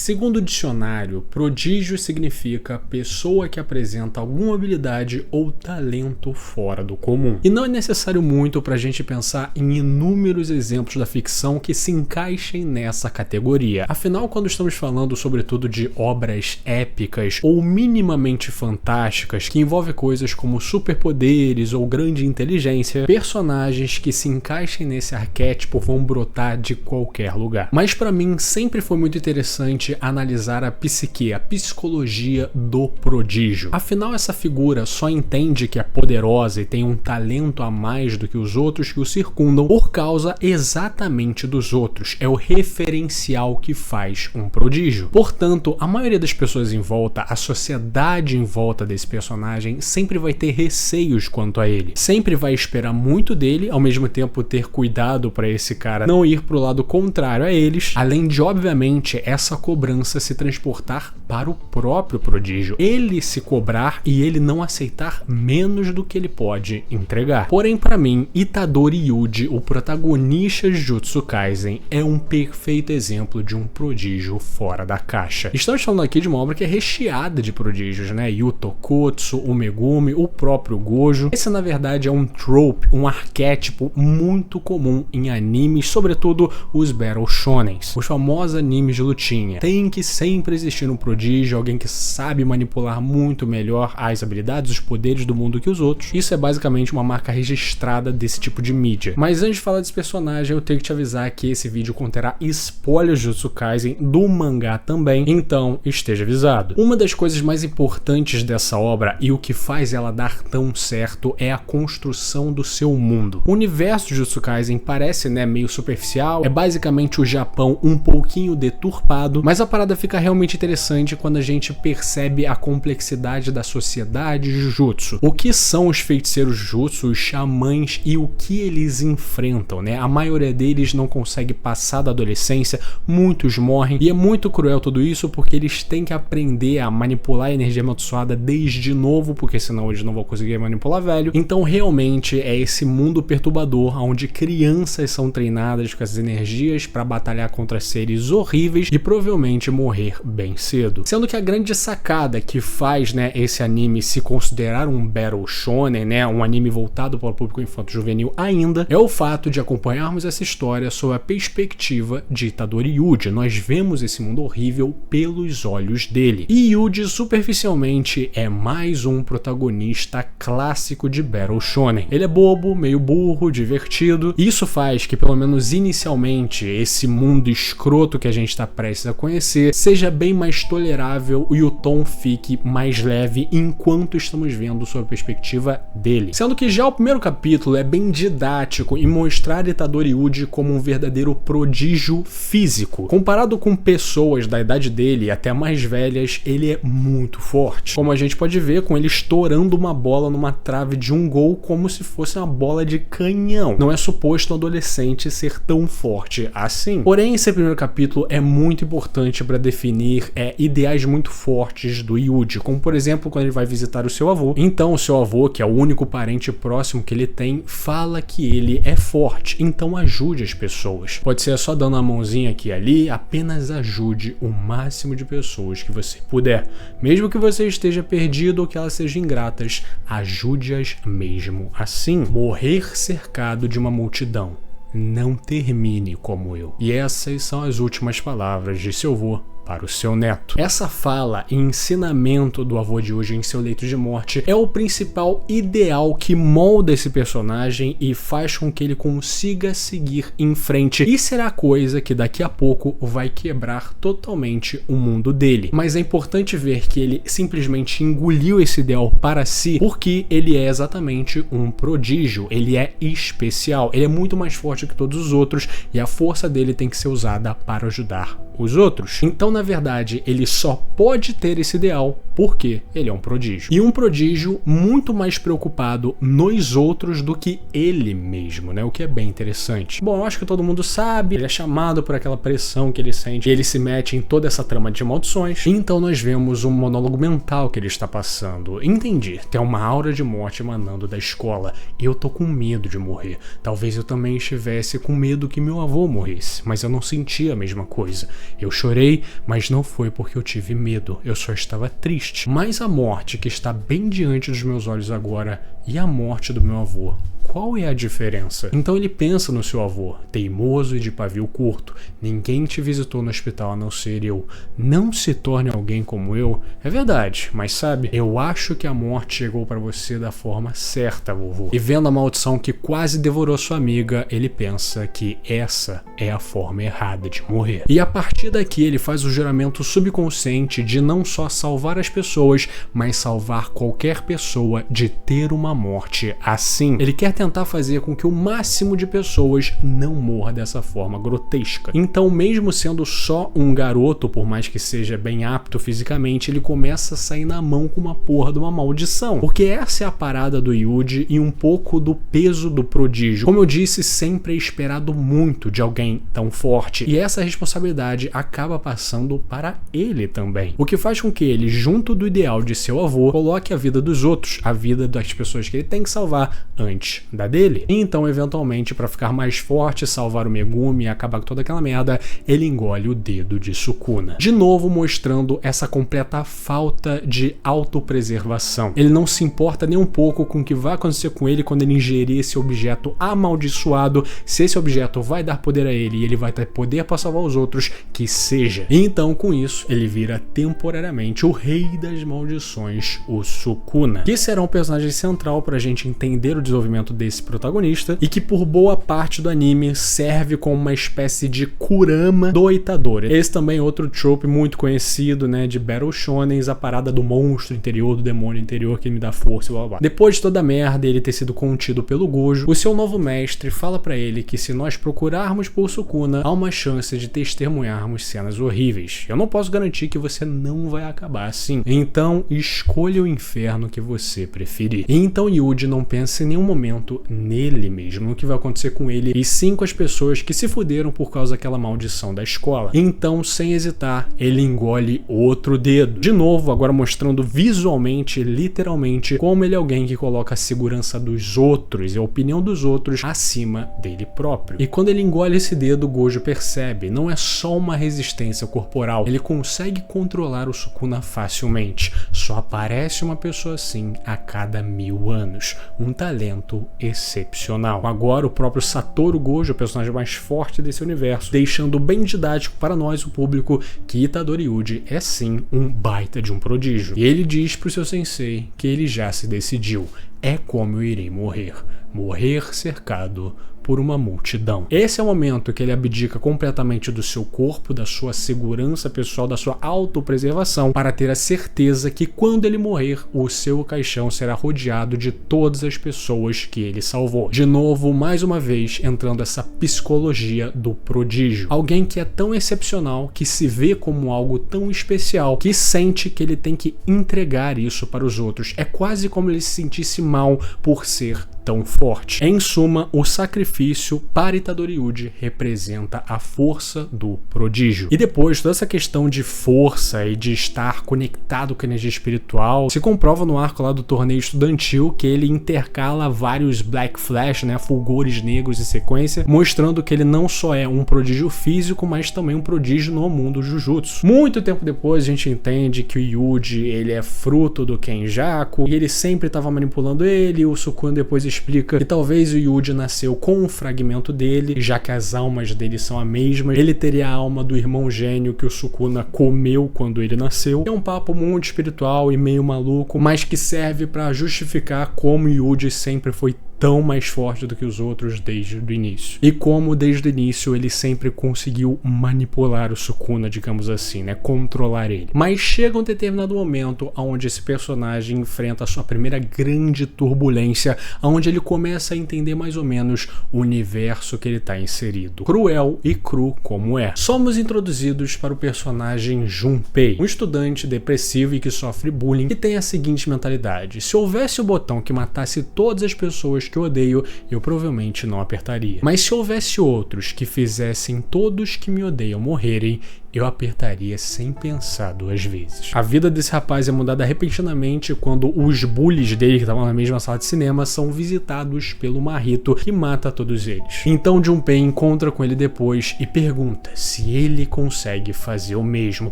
Segundo o dicionário, prodígio significa pessoa que apresenta alguma habilidade ou talento fora do comum. E não é necessário muito para a gente pensar em inúmeros exemplos da ficção que se encaixem nessa categoria. Afinal, quando estamos falando sobretudo de obras épicas ou minimamente fantásticas, que envolvem coisas como superpoderes ou grande inteligência, personagens que se encaixem nesse arquétipo vão brotar de qualquer lugar. Mas para mim sempre foi muito interessante analisar a psique, a psicologia do prodígio. Afinal, essa figura só entende que é poderosa e tem um talento a mais do que os outros que o circundam por causa exatamente dos outros. É o referencial que faz um prodígio. Portanto, a maioria das pessoas em volta, a sociedade em volta desse personagem, sempre vai ter receios quanto a ele. Sempre vai esperar muito dele, ao mesmo tempo ter cuidado para esse cara não ir pro lado contrário a eles, além de, obviamente, essa cobrança se transportar para o próprio prodígio. Ele se cobrar e ele não aceitar menos do que ele pode entregar. Porém, para mim, Itadori Yuji, o protagonista de Jujutsu Kaisen, é um perfeito exemplo de um prodígio fora da caixa. Estamos falando aqui de uma obra que é recheada de prodígios, né? Yuto Kotsu, o Megumi, o próprio Gojo. Esse, na verdade, é um trope, um arquétipo muito comum em animes, sobretudo os Battle Shonens, os famosos animes de lutinha. Tem que sempre existir um prodígio, alguém que sabe manipular muito melhor as habilidades, os poderes do mundo que os outros. Isso é basicamente uma marca registrada desse tipo de mídia. Mas antes de falar desse personagem, eu tenho que te avisar que esse vídeo conterá spoilers de Jujutsu Kaisen do mangá também, então esteja avisado. Uma das coisas mais importantes dessa obra e o que faz ela dar tão certo é a construção do seu mundo. O universo de Jujutsu Kaisen parece, né, meio superficial, é basicamente o Japão um pouquinho deturpado, mas a parada fica realmente interessante quando a gente percebe a complexidade da sociedade de Jujutsu. O que são os feiticeiros Jutsu, os xamãs e o que eles enfrentam, né? A maioria deles não consegue passar da adolescência, muitos morrem, e é muito cruel tudo isso porque eles têm que aprender a manipular a energia amaldiçoada desde novo, porque senão eles não vão conseguir manipular velho. Então realmente é esse mundo perturbador onde crianças são treinadas com essas energias para batalhar contra seres horríveis e provavelmente morrer bem cedo. Sendo que a grande sacada que faz, né, esse anime se considerar um Battle Shonen, né, um anime voltado para o público infanto-juvenil ainda, é o fato de acompanharmos essa história sob a perspectiva de Itadori Yuji. Nós vemos esse mundo horrível pelos olhos dele. E Yuji superficialmente é mais um protagonista clássico de Battle Shonen. Ele é bobo, meio burro, divertido. Isso faz que, pelo menos inicialmente, esse mundo escroto que a gente está prestes a conhecer seja bem mais tolerável e o tom fique mais leve enquanto estamos vendo sob a perspectiva dele. Sendo que já o primeiro capítulo é bem didático em mostrar Itadori Yuji como um verdadeiro prodígio físico. Comparado com pessoas da idade dele, até mais velhas, ele é muito forte. Como a gente pode ver com ele estourando uma bola numa trave de um gol como se fosse uma bola de canhão. Não é suposto um adolescente ser tão forte assim. Porém, esse primeiro capítulo é muito importante para definir ideais muito fortes do Yuji, como por exemplo quando ele vai visitar o seu avô. Então o seu avô, que é o único parente próximo que ele tem, fala que ele é forte, então ajude as pessoas. Pode ser só dando uma mãozinha aqui e ali, apenas ajude o máximo de pessoas que você puder. Mesmo que você esteja perdido ou que elas sejam ingratas, ajude-as mesmo assim. Morrer cercado de uma multidão. Não termine como eu. E essas são as últimas palavras de seu avô para o seu neto. Essa fala e ensinamento do avô de Yuji em seu leito de morte é o principal ideal que molda esse personagem e faz com que ele consiga seguir em frente, e será coisa que daqui a pouco vai quebrar totalmente o mundo dele. Mas é importante ver que ele simplesmente engoliu esse ideal para si porque ele é exatamente um prodígio, ele é especial, ele é muito mais forte que todos os outros e a força dele tem que ser usada para ajudar os outros. Então, na verdade, ele só pode ter esse ideal porque ele é um prodígio. E um prodígio muito mais preocupado nos outros do que ele mesmo, né? O que é bem interessante. Bom, eu acho que todo mundo sabe, ele é chamado por aquela pressão que ele sente, e ele se mete em toda essa trama de maldições. Então nós vemos um monólogo mental que ele está passando. Entendi, tem uma aura de morte emanando da escola. Eu tô com medo de morrer. Talvez eu também estivesse com medo que meu avô morresse, mas eu não sentia a mesma coisa. Eu chorei, mas não foi porque eu tive medo, eu só estava triste. Mas a morte que está bem diante dos meus olhos agora e a morte do meu avô, qual é a diferença? Então ele pensa no seu avô, teimoso e de pavio curto. Ninguém te visitou no hospital a não ser eu. Não se torne alguém como eu. É verdade, mas sabe, eu acho que a morte chegou para você da forma certa, vovô. E vendo a maldição que quase devorou sua amiga, ele pensa que essa é a forma errada de morrer. E a partir daqui ele faz o juramento subconsciente de não só salvar as pessoas, mas salvar qualquer pessoa de ter uma morte assim. Ele quer tentar fazer com que o máximo de pessoas não morra dessa forma grotesca. Então, mesmo sendo só um garoto, por mais que seja bem apto fisicamente, ele começa a sair na mão com uma porra de uma maldição. Porque essa é a parada do Yuji e um pouco do peso do prodígio. Como eu disse, sempre é esperado muito de alguém tão forte. E essa responsabilidade acaba passando para ele também. O que faz com que ele, junto do ideal de seu avô, coloque a vida dos outros, a vida das pessoas que ele tem que salvar antes da dele. E então, eventualmente, para ficar mais forte, salvar o Megumi e acabar com toda aquela merda, ele engole o dedo de Sukuna. De novo mostrando essa completa falta de autopreservação. Ele não se importa nem um pouco com o que vai acontecer com ele quando ele ingerir esse objeto amaldiçoado, se esse objeto vai dar poder a ele e ele vai ter poder para salvar os outros, que seja. E então, com isso, ele vira temporariamente o rei das maldições, o Sukuna, que será um personagem central pra gente entender o desenvolvimento desse protagonista e que por boa parte do anime serve como uma espécie de Kurama do Itadori. Esse também é outro trope muito conhecido, né, de Battle Shonens, a parada do monstro interior, do demônio interior que me dá força e blá blá. Depois de toda a merda ele ter sido contido pelo Gojo, o seu novo mestre fala pra ele que se nós procurarmos por Sukuna, há uma chance de testemunharmos cenas horríveis. Eu não posso garantir que você não vai acabar assim. Então, escolha o inferno que você preferir. E então Yuji não pensa em nenhum momento nele mesmo, no que vai acontecer com ele, e sim com as pessoas que se fuderam por causa daquela maldição da escola. Então, sem hesitar, ele engole outro dedo. De novo, agora mostrando visualmente, literalmente, como ele é alguém que coloca a segurança dos outros e a opinião dos outros acima dele próprio. E quando ele engole esse dedo, Gojo percebe, não é só uma resistência corporal, ele consegue controlar o Sukuna facilmente. Só aparece uma pessoa assim a cada 1000 anos. Um talento excepcional. Agora o próprio Satoru Gojo, o personagem mais forte desse universo, deixando bem didático para nós, o público, que Itadori Yuji é sim um baita de um prodígio. E ele diz pro seu sensei que ele já se decidiu. É como eu irei morrer. Morrer cercado por uma multidão. Esse é o momento que ele abdica completamente do seu corpo, da sua segurança pessoal, da sua autopreservação, para ter a certeza que quando ele morrer, o seu caixão será rodeado de todas as pessoas que ele salvou. De novo, mais uma vez, entrando essa psicologia do prodígio. Alguém que é tão excepcional, que se vê como algo tão especial, que sente que ele tem que entregar isso para os outros. É quase como ele se sentisse mal por ser tão forte. Em suma, o sacrifício para Itadori Yuji representa a força do prodígio. E depois, toda essa questão de força e de estar conectado com a energia espiritual se comprova no arco lá do torneio estudantil, que ele intercala vários Black Flash, né, fulgores negros em sequência, mostrando que ele não só é um prodígio físico, mas também um prodígio no mundo Jujutsu. Muito tempo depois, a gente entende que o Yuji, ele é fruto do Kenjaku, e ele sempre estava manipulando ele, e o Sukuna depois explica que talvez o Yuji nasceu com um fragmento dele, já que as almas dele são a mesma. Ele teria a alma do irmão gênio que o Sukuna comeu quando ele nasceu. É um papo muito espiritual e meio maluco, mas que serve para justificar como o Yuji sempre foi tão mais forte do que os outros desde o início. E como desde o início ele sempre conseguiu manipular o Sukuna, digamos assim, né? Controlar ele. Mas chega um determinado momento onde esse personagem enfrenta a sua primeira grande turbulência, onde ele começa a entender mais ou menos o universo que ele está inserido. Cruel e cru como é. Somos introduzidos para o personagem Junpei, um estudante depressivo e que sofre bullying, que tem a seguinte mentalidade: se houvesse o botão que matasse todas as pessoas que eu odeio, eu provavelmente não apertaria. Mas se houvesse outros que fizessem todos que me odeiam morrerem, eu apertaria sem pensar 2 vezes. A vida desse rapaz é mudada repentinamente quando os bullies dele, que estavam na mesma sala de cinema, são visitados pelo Mahito, que mata todos eles. Então Junpei encontra com ele depois e pergunta se ele consegue fazer o mesmo,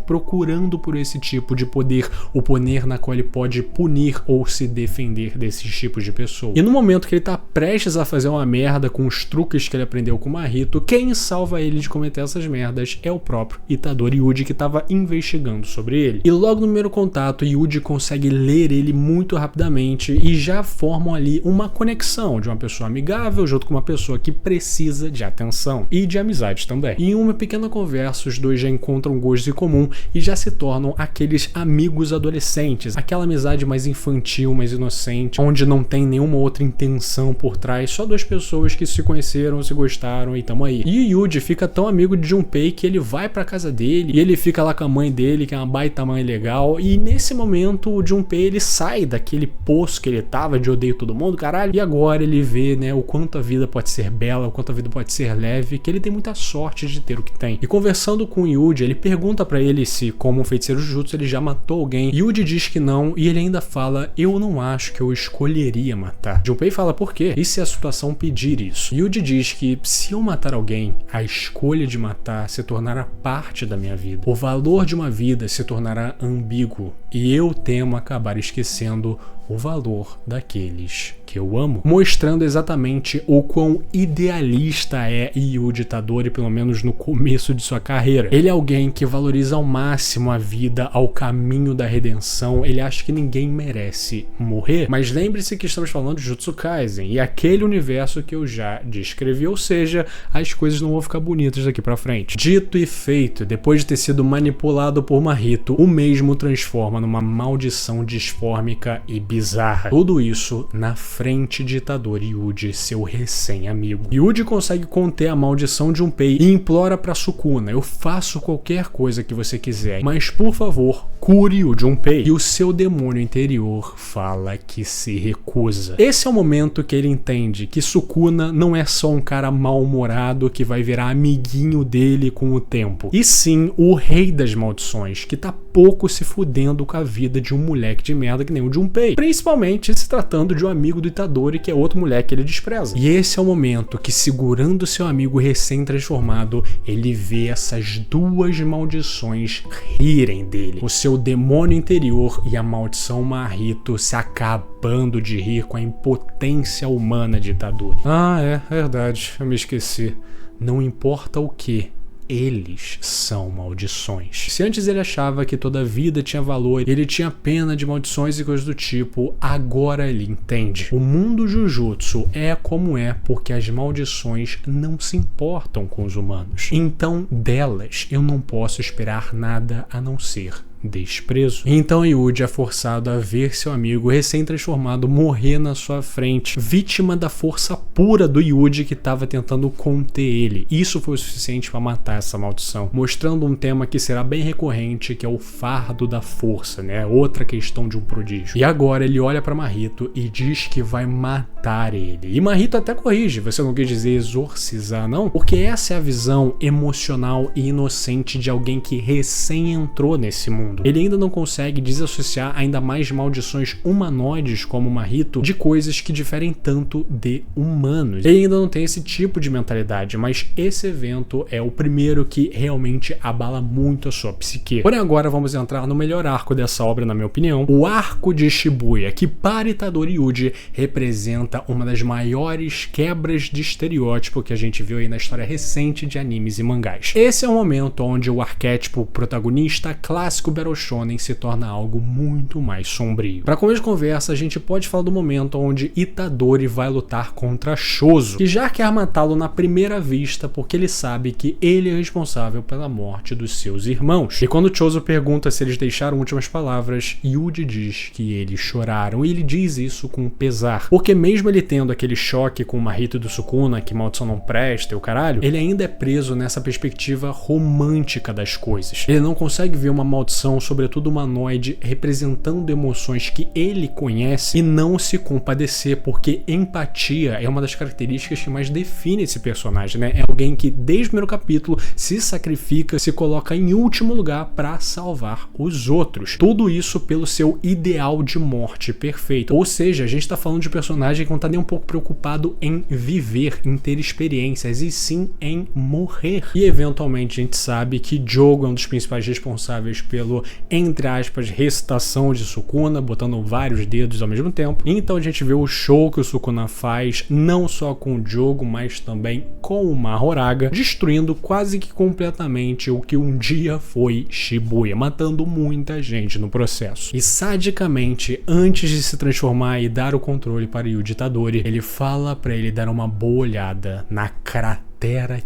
procurando por esse tipo de poder, o poder na qual ele pode punir ou se defender desses tipos de pessoas. E no momento que ele tá prestes a fazer uma merda com os truques que ele aprendeu com o Mahito, quem salva ele de cometer essas merdas é o próprio Itadori Yuji, que estava investigando sobre ele. E logo no primeiro contato, Yuji consegue ler ele muito rapidamente e já formam ali uma conexão de uma pessoa amigável junto com uma pessoa que precisa de atenção e de amizade também. E em uma pequena conversa, os dois já encontram gostos em comum e já se tornam aqueles amigos adolescentes, aquela amizade mais infantil, mais inocente, onde não tem nenhuma outra intenção por trás, só 2 pessoas que se conheceram, se gostaram e tamo aí. E o Yuji fica tão amigo de Junpei que ele vai pra casa dele e ele fica lá com a mãe dele, que é uma baita mãe legal, e nesse momento o Junpei ele sai daquele poço que ele tava de odeio todo mundo, caralho, e agora ele vê, né, o quanto a vida pode ser bela, o quanto a vida pode ser leve, que ele tem muita sorte de ter o que tem. E conversando com o Yuji, ele pergunta pra ele se, como um feiticeiro Jujutsu, ele já matou alguém. Yuji diz que não, e ele ainda fala, eu não acho que eu escolheria matar. Junpei fala, por quê? E se a situação pedir isso? Yuji diz que se eu matar alguém, a escolha de matar se tornará parte da minha vida. O valor de uma vida se tornará ambíguo, e eu temo acabar esquecendo o valor daqueles que eu amo, mostrando exatamente o quão idealista é Yuji Itadori, pelo menos no começo de sua carreira. Ele é alguém que valoriza ao máximo a vida, ao caminho da redenção, ele acha que ninguém merece morrer, mas lembre-se que estamos falando de Jujutsu Kaisen, e aquele universo que eu já descrevi, ou seja, as coisas não vão ficar bonitas daqui pra frente. Dito e feito, depois de ter sido manipulado por Mahito, o mesmo transforma numa maldição disfórmica e bizarra. Tudo isso na frente de Itadori Yuji, seu recém-amigo. Yuji consegue conter a maldição de Junpei e implora pra Sukuna, eu faço qualquer coisa que você quiser, mas por favor, cure o Junpei. E o seu demônio interior fala que se recusa. Esse é o momento que ele entende que Sukuna não é só um cara mal-humorado que vai virar amiguinho dele com o tempo, e sim o rei das maldições, que tá pouco se fudendo com a vida de um moleque de merda que nem o Junpei, principalmente se tratando de um amigo do Itadori, que é outro moleque que ele despreza. E esse é o momento que, segurando seu amigo recém-transformado, ele vê essas 2 maldições rirem dele. O seu demônio interior e a maldição Mahito se acabando de rir com a impotência humana de Itadori. Ah, é verdade, eu me esqueci. Não importa o que, eles são maldições. Se antes ele achava que toda vida tinha valor, ele tinha pena de maldições e coisas do tipo, agora ele entende. O mundo Jujutsu é como é porque as maldições não se importam com os humanos. Então, delas, eu não posso esperar nada a não ser desprezo. Então Yuji é forçado a ver seu amigo recém-transformado morrer na sua frente, vítima da força pura do Yuji que estava tentando conter ele. Isso foi o suficiente para matar essa maldição, mostrando um tema que será bem recorrente, que é o fardo da força, né? Outra questão de um prodígio. E agora ele olha para Mahito e diz que vai matar ele. E Mahito até corrige, você não quer dizer exorcizar, não? Porque essa é a visão emocional e inocente de alguém que recém entrou nesse mundo. Ele ainda não consegue desassociar ainda mais maldições humanoides como Mahito de coisas que diferem tanto de humanos. Ele ainda não tem esse tipo de mentalidade, mas esse evento é o primeiro que realmente abala muito a sua psique. Porém agora vamos entrar no melhor arco dessa obra, na minha opinião, o arco de Shibuya, que para Itadori Yuji representa uma das maiores quebras de estereótipo que a gente viu aí na história recente de animes e mangás. Esse é o momento onde o arquétipo protagonista clássico Battle Shonen se torna algo muito mais sombrio. Para começo de conversa, a gente pode falar do momento onde Itadori vai lutar contra Chozo, que já quer matá-lo na primeira vista porque ele sabe que ele é responsável pela morte dos seus irmãos. E quando Chozo pergunta se eles deixaram últimas palavras, Yuji diz que eles choraram, e ele diz isso com pesar, porque mesmo ele tendo aquele choque com o Mahito do Sukuna, que maldição não presta e o caralho, ele ainda é preso nessa perspectiva romântica das coisas. Ele não consegue ver uma maldição maldição, sobretudo humanoide, representando emoções que ele conhece e não se compadecer, porque empatia é uma das características que mais define esse personagem, né? É alguém que desde o primeiro capítulo se sacrifica, se coloca em último lugar para salvar os outros. Tudo isso pelo seu ideal de morte perfeita. Ou seja, a gente tá falando de personagem que não tá nem um pouco preocupado em viver, em ter experiências, e sim em morrer. E eventualmente a gente sabe que Jogo é um dos principais responsáveis pelo, entre aspas, recitação de Sukuna, botando vários dedos ao mesmo tempo. Então a gente vê o show que o Sukuna faz, não só com o Jogo, mas também com o Mahoraga, destruindo quase que completamente o que um dia foi Shibuya, matando muita gente no processo. E sadicamente, antes de se transformar e dar o controle para Yuji Itadori, ele fala para ele dar uma boa olhada na cratera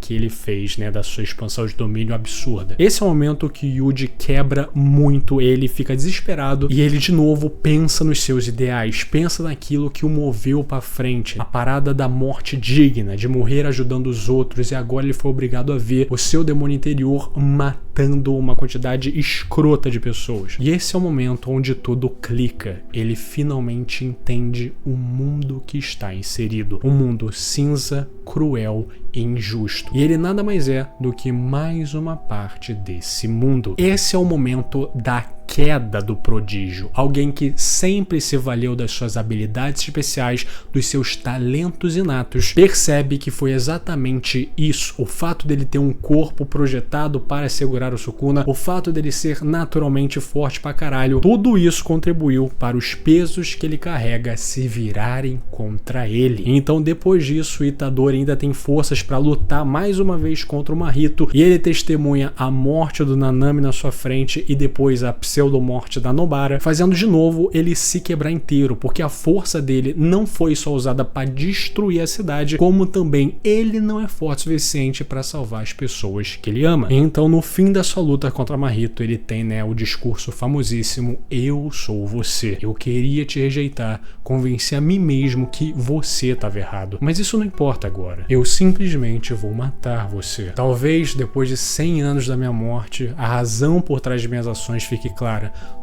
que ele fez, né, da sua expansão de domínio absurda. Esse é o momento que Yuji quebra muito, ele fica desesperado e ele de novo pensa nos seus ideais, pensa naquilo que o moveu para frente, a parada da morte digna, de morrer ajudando os outros, e agora ele foi obrigado a ver o seu demônio interior matando uma quantidade escrota de pessoas. E esse é o momento onde tudo clica. Ele finalmente entende o mundo que está inserido, um mundo cinza, cruel e injusto. E ele nada mais é do que mais uma parte desse mundo. Esse é o momento da queda do prodígio, alguém que sempre se valeu das suas habilidades especiais, dos seus talentos inatos, percebe que foi exatamente isso, o fato dele ter um corpo projetado para segurar o Sukuna, o fato dele ser naturalmente forte pra caralho, tudo isso contribuiu para os pesos que ele carrega se virarem contra ele. Então depois disso, Itadori ainda tem forças para lutar mais uma vez contra o Mahito, e ele testemunha a morte do Nanami na sua frente e depois a pseudo-morte da Nobara, fazendo de novo ele se quebrar inteiro, porque a força dele não foi só usada para destruir a cidade, como também ele não é forte o suficiente para salvar as pessoas que ele ama. Então no fim da sua luta contra Mahito, ele tem, né, o discurso famosíssimo: eu sou você, eu queria te rejeitar, convenci a mim mesmo que você estava errado, mas isso não importa agora, eu simplesmente vou matar você. Talvez depois de 100 anos da minha morte, a razão por trás de minhas ações fique clara.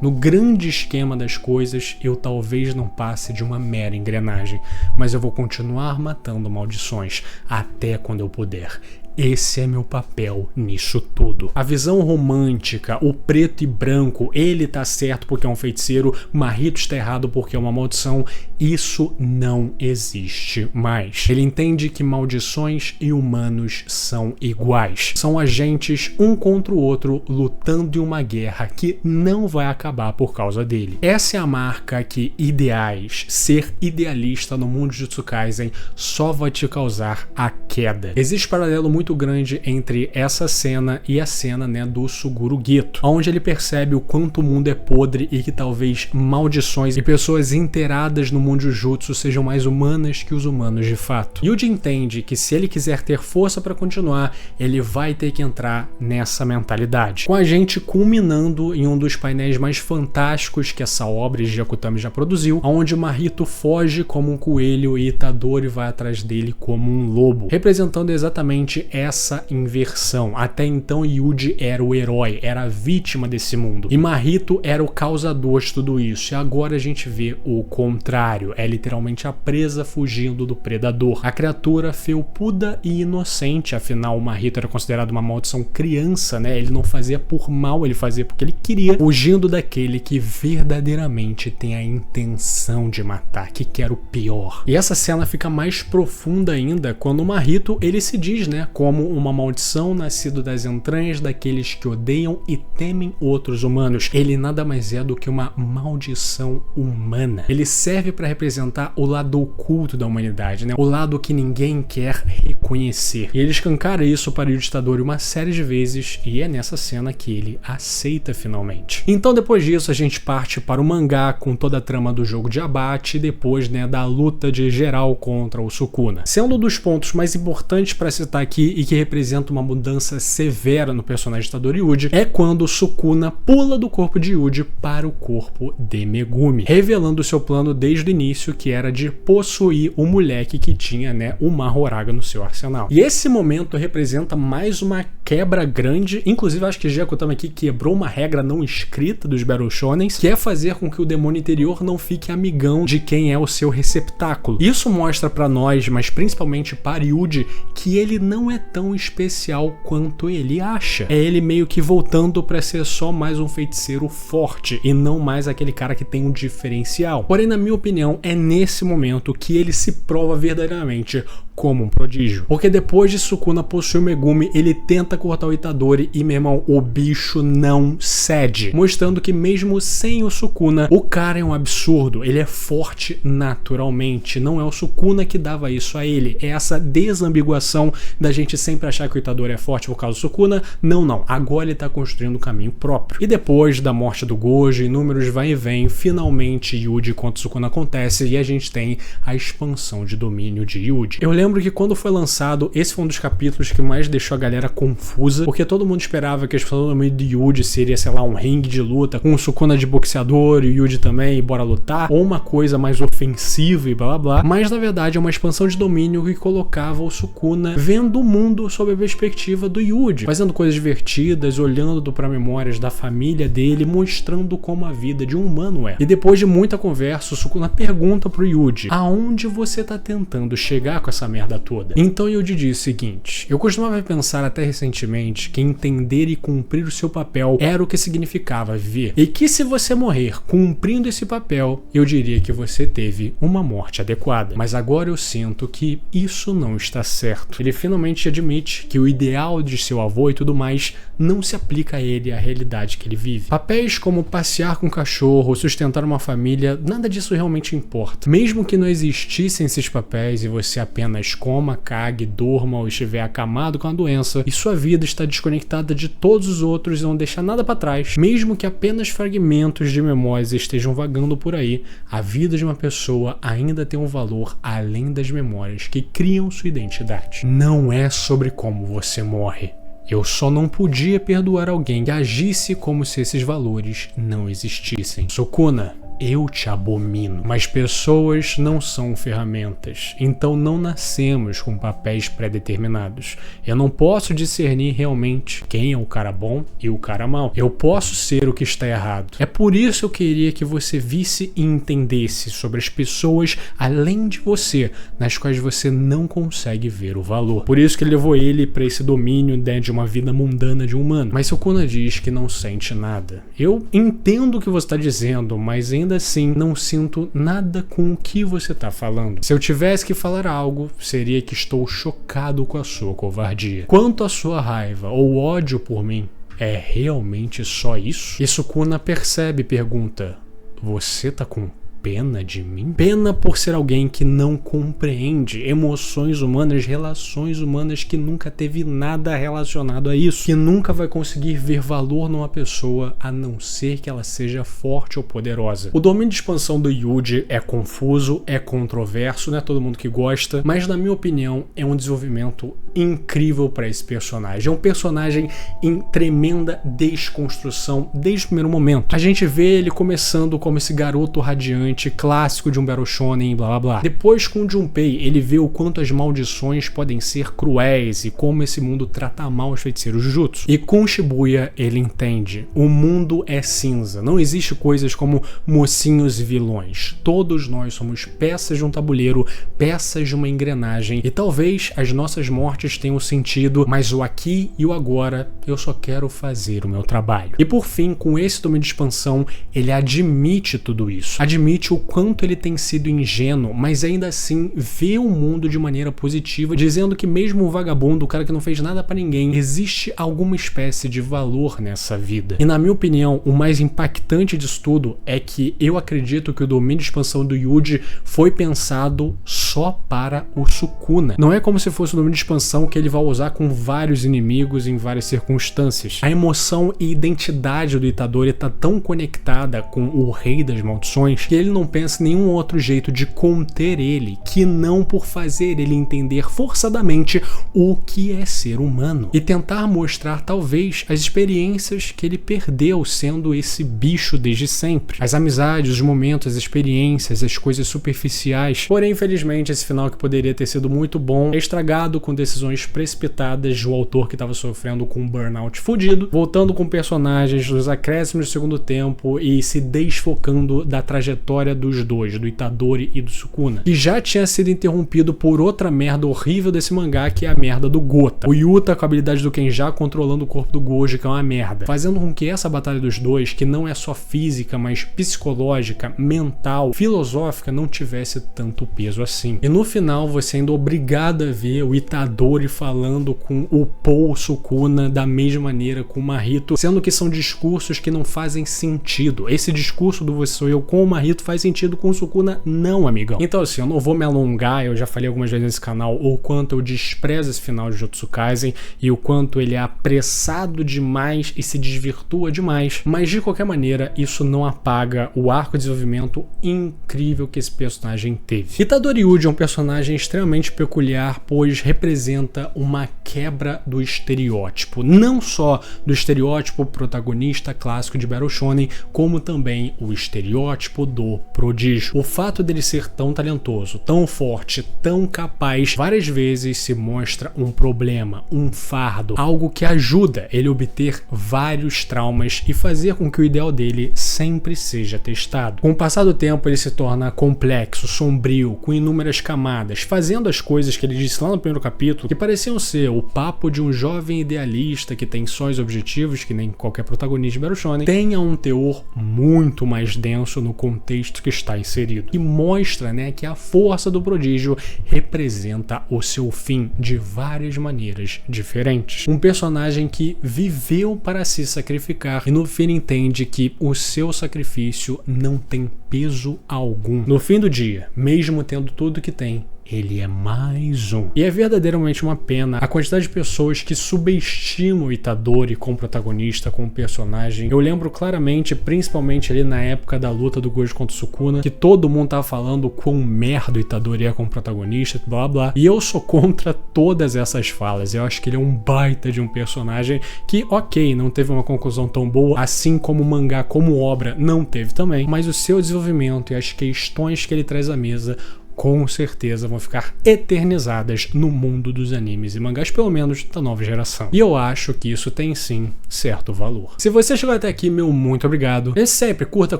No grande esquema das coisas, eu talvez não passe de uma mera engrenagem, mas eu vou continuar matando maldições até quando eu puder. Esse é meu papel nisso tudo. A visão romântica, o preto e branco, ele tá certo porque é um feiticeiro, Mahito está errado porque é uma maldição, isso não existe mais. Ele entende que maldições e humanos são iguais. São agentes um contra o outro lutando em uma guerra que não vai acabar por causa dele. Essa é a marca que ideais, ser idealista no mundo de Jujutsu Kaisen só vai te causar a queda. Existe paralelo muito grande entre essa cena e a cena, né, do Suguru Geto, onde ele percebe o quanto o mundo é podre e que talvez maldições e pessoas inteiradas no mundo Jujutsu sejam mais humanas que os humanos de fato. Yuji entende que se ele quiser ter força para continuar, ele vai ter que entrar nessa mentalidade. Com a gente culminando em um dos painéis mais fantásticos que essa obra de Akutami já produziu, onde Mahito foge como um coelho e Itadori vai atrás dele como um lobo, representando exatamente essa inversão. Até então Yuji era o herói, era a vítima desse mundo, e Mahito era o causador de tudo isso, e agora a gente vê o contrário, é literalmente a presa fugindo do predador, a criatura felpuda e inocente. Afinal, o Mahito era considerado uma maldição criança, né? Ele não fazia por mal, ele fazia porque ele queria, fugindo daquele que verdadeiramente tem a intenção de matar, que quer o pior. E essa cena fica mais profunda ainda quando o Mahito, ele se diz, né, como uma maldição nascido das entranhas daqueles que odeiam e temem outros humanos. Ele nada mais é do que uma maldição humana. Ele serve para representar o lado oculto da humanidade, né? O lado que ninguém quer reconhecer. E ele escancara isso para o Yuji Itadori uma série de vezes, e é nessa cena que ele aceita finalmente. Então depois disso a gente parte para o mangá com toda a trama do jogo de abate e depois, né, da luta de geral contra o Sukuna. Sendo um dos pontos mais importantes para citar aqui e que representa uma mudança severa no personagem Itadori Yuji, é quando Sukuna pula do corpo de Yuji para o corpo de Megumi, revelando seu plano desde o início, que era de possuir o moleque que tinha, né, o Mahoraga no seu arsenal. E esse momento representa mais uma quebra grande, inclusive acho que Jeku também aqui quebrou uma regra não escrita dos Battle Shonens, que é fazer com que o demônio interior não fique amigão de quem é o seu receptáculo. Isso mostra pra nós, mas principalmente para Yuji, que ele não é tão especial quanto ele acha. É ele meio que voltando pra ser só mais um feiticeiro forte e não mais aquele cara que tem um diferencial. Porém, na minha opinião, é nesse momento que ele se prova verdadeiramente como um prodígio. Porque depois de Sukuna possuir o Megumi, ele tenta cortar o Itadori e, meu irmão, o bicho não cede. Mostrando que mesmo sem o Sukuna, o cara é um absurdo. Ele é forte naturalmente. Não é o Sukuna que dava isso a ele. É essa desambiguação da gente sempre achar que o Itadori é forte por causa do Sukuna. Não. Agora ele tá construindo um caminho próprio. E depois da morte do Gojo, inúmeros vai e vem, finalmente Yuji contra o Sukuna acontece e a gente tem a expansão de domínio de Yuji. Eu lembro que quando foi lançado, esse foi um dos capítulos que mais deixou a galera confusa, porque todo mundo esperava que a expansão do domínio de Yuji seria, sei lá, um ringue de luta com o Sukuna de boxeador e o Yuji também, bora lutar, ou uma coisa mais ofensiva e blá blá blá, mas na verdade é uma expansão de domínio que colocava o Sukuna vendo o mundo sob a perspectiva do Yuji, fazendo coisas divertidas, olhando para memórias da família dele, mostrando como a vida de um humano é. E depois de muita conversa, o Sukuna pergunta pro Yuji: aonde você tá tentando chegar com essa merda toda? Então Yuji diz o seguinte: eu costumava pensar até recentemente que entender e cumprir o seu papel era o que significava viver, e que se você morrer cumprindo esse papel, eu diria que você teve uma morte adequada. Mas agora eu sinto que isso não está certo. Ele finalmente admite que o ideal de seu avô e tudo mais não se aplica a ele, à realidade que ele vive. Papéis como passear com um cachorro, sustentar uma família, nada disso realmente importa. Mesmo que não existissem esses papéis e você apenas coma, cague, durma ou estiver acamado com a doença, e sua vida está desconectada de todos os outros e não deixa nada para trás, mesmo que apenas fragmentos de memórias estejam vagando por aí, a vida de uma pessoa ainda tem um valor além das memórias que criam sua identidade. Não é sobre como você morre. Eu só não podia perdoar alguém que agisse como se esses valores não existissem. Sukuna, eu te abomino. Mas pessoas não são ferramentas, então não nascemos com papéis pré-determinados. Eu não posso discernir realmente quem é o cara bom e o cara mau. Eu posso ser o que está errado. É por isso que eu queria que você visse e entendesse sobre as pessoas além de você, nas quais você não consegue ver o valor. Por isso que levou ele para esse domínio, né, de uma vida mundana de um humano. Mas Sukuna diz que não sente nada. Eu entendo o que você está dizendo, mas ainda assim não sinto nada com o que você está falando. Se eu tivesse que falar algo, seria que estou chocado com a sua covardia. Quanto à sua raiva ou ódio por mim, é realmente só isso? E Sukuna percebe e pergunta: você tá com pena de mim? Pena por ser alguém que não compreende emoções humanas, relações humanas, que nunca teve nada relacionado a isso, que nunca vai conseguir ver valor numa pessoa a não ser que ela seja forte ou poderosa. O domínio de expansão do Yuji é confuso, é controverso, não é todo mundo que gosta, mas na minha opinião é um desenvolvimento incrível para esse personagem. É um personagem em tremenda desconstrução desde o primeiro momento. A gente vê ele começando como esse garoto radiante, clássico de um Battle Shonen, blá blá blá. Depois, com o Junpei, ele vê o quanto as maldições podem ser cruéis e como esse mundo trata mal os feiticeiros Jujutsu. E com Shibuya, ele entende: o mundo é cinza. Não existe coisas como mocinhos e vilões. Todos nós somos peças de um tabuleiro, peças de uma engrenagem, e talvez as nossas mortes tenham sentido, mas o aqui e o agora, eu só quero fazer o meu trabalho. E por fim, com esse domínio de expansão, ele admite tudo isso. Admite o quanto ele tem sido ingênuo, mas ainda assim vê o mundo de maneira positiva, dizendo que mesmo o vagabundo, o cara que não fez nada pra ninguém, existe alguma espécie de valor nessa vida. E na minha opinião, o mais impactante disso tudo é que eu acredito que o domínio de expansão do Yuji foi pensado só só para o Sukuna. Não é como se fosse um nome de expansão que ele vai usar com vários inimigos em várias circunstâncias. A emoção e identidade do Itadori tá tão conectada com o Rei das Maldições que ele não pensa em nenhum outro jeito de conter ele, que não por fazer ele entender forçadamente o que é ser humano e tentar mostrar talvez as experiências que ele perdeu sendo esse bicho desde sempre. As amizades, os momentos, as experiências, as coisas superficiais. Porém, infelizmente, esse final que poderia ter sido muito bom é estragado com decisões precipitadas do autor que estava sofrendo com um burnout fudido, voltando com personagens dos acréscimos do segundo tempo e se desfocando da trajetória dos dois, do Itadori e do Sukuna, que já tinha sido interrompido por outra merda horrível desse mangá, que é a merda do Gota. O Yuta com a habilidade do Kenja controlando o corpo do Gojo, que é uma merda, fazendo com que essa batalha dos dois, que não é só física, mas psicológica, mental, filosófica, não tivesse tanto peso assim. E no final você ainda é obrigado a ver o Itadori falando com o Paul Sukuna da mesma maneira com o Mahito, sendo que são discursos que não fazem sentido. Esse discurso do Você Sou Eu com o Mahito faz sentido, com o Sukuna não, amigão. Então assim, eu não vou me alongar, eu já falei algumas vezes nesse canal o quanto eu desprezo esse final de Jujutsu Kaisen e o quanto ele é apressado demais e se desvirtua demais, mas de qualquer maneira isso não apaga o arco de desenvolvimento incrível que esse personagem teve. Itadori Yuji é um personagem extremamente peculiar, pois representa uma quebra do estereótipo, não só do estereótipo protagonista clássico de Battle Shonen, como também o estereótipo do prodígio. O fato dele ser tão talentoso, tão forte, tão capaz, várias vezes se mostra um problema, um fardo, algo que ajuda ele a obter vários traumas e fazer com que o ideal dele sempre seja testado. Com o passar do tempo ele se torna complexo, sombrio, com inúmeras camadas, fazendo as coisas que ele disse lá no primeiro capítulo, que pareciam ser o papo de um jovem idealista que tem sonhos e objetivos, que nem qualquer protagonista de Battle Shonen, tenha um teor muito mais denso no contexto que está inserido, e mostra, né, que a força do prodígio representa o seu fim de várias maneiras diferentes. Um personagem que viveu para se sacrificar e no fim entende que o seu sacrifício não tem peso algum. No fim do dia, mesmo tendo tudo que tem, ele é mais um. E é verdadeiramente uma pena a quantidade de pessoas que subestimam o Itadori como protagonista, como personagem. Eu lembro claramente, principalmente ali na época da luta do Gojo contra o Sukuna, que todo mundo tava falando quão merda o Itadori é como protagonista, blá blá. E eu sou contra todas essas falas. Eu acho que ele é um baita de um personagem que, ok, não teve uma conclusão tão boa, assim como o mangá como obra não teve também, mas o seu desenvolvimento e as questões que ele traz à mesa com certeza vão ficar eternizadas no mundo dos animes e mangás, pelo menos da nova geração. E eu acho que isso tem sim certo valor. Se você chegou até aqui, meu muito obrigado. E sempre curta,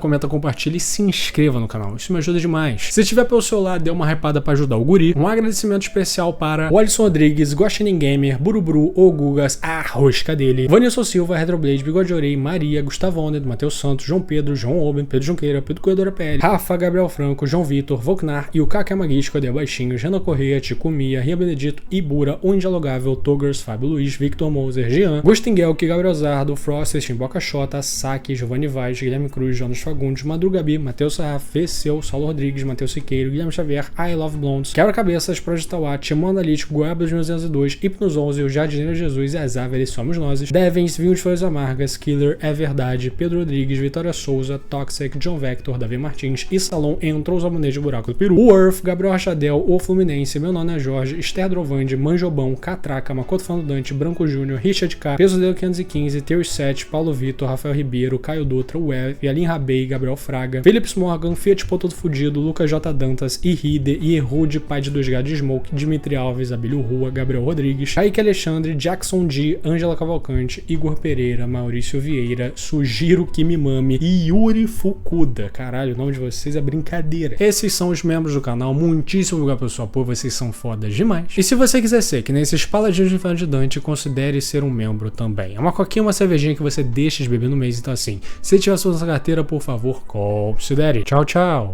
comenta, compartilha e se inscreva no canal, isso me ajuda demais. Se tiver pelo seu lado, dê uma hypada para ajudar o guri. Um agradecimento especial para o Alisson Rodrigues, Guaxinim Gamer, Buruburu, Ogugas, a rosca dele, Vanilson Silva, Retroblade, Bigode Orei, Maria, Gustavo Onder, Matheus Santos, João Pedro, João Oben, Pedro Junqueira, Pedro Corredora PL, Rafa, Gabriel Franco, João Vitor, Volknar e o Kamaguichi, Codé Baixinho, Jana Correia, Tico Mia, Ria Benedito, Ibura, O Indialogável, Togers, Fábio Luiz, Victor Moser, Jean, Gustinguelk, Gabriel Zardo, Frost, Chimboca Xota, Saki, Giovanni Vaz, Guilherme Cruz, Jonas Fagundes, Madrugabi, Matheus Sarraf, Feceu, Saulo Rodrigues, Matheus Siqueiro, Guilherme Xavier, I Love Blondes, Quebra-Cabeças, Project Tawat, Timão Analítico, Goiaba 2202, Hipnos 11, O Jardineiro Jesus, Azaver, Somos Nozes, Devens, Vinho de Flores Amargas, Killer, É Verdade, Pedro Rodrigues, Vitória Souza, Toxic, John Vector, Davi Martins e Salom entrou os almonetes de Buraco do Peru, o Earth, Gabriel Rachadel, O Fluminense, Meu Nome é Jorge, Esther Drovande, Manjobão, Catraca, Makoto Fano Dante, Branco Júnior, Richard K, Peso Delo 515, Teus 7, Paulo Vitor, Rafael Ribeiro, Caio Dutra, Web, Yalim Rabei, Gabriel Fraga, Philips Morgan, Fiat Pô Todo Fudido, Lucas J. Dantas, Iride, Ierrude, Pai de 2 Gados Smoke, Dimitri Alves, Abílio Rua, Gabriel Rodrigues, Kaique Alexandre, Jackson D, Ângela Cavalcante, Igor Pereira, Maurício Vieira, Sugiro Kimimami e Yuri Fukuda. Caralho, o nome de vocês é brincadeira. Esses são os membros do canal, muitíssimo obrigado pelo seu apoio, vocês são fodas demais. E se você quiser ser que nesses paladinos de Inferno de Dante, considere ser um membro também. É uma coquinha, uma cervejinha que você deixa de beber no mês, então assim, se tiver sua carteira, por favor, considere. Tchau, tchau.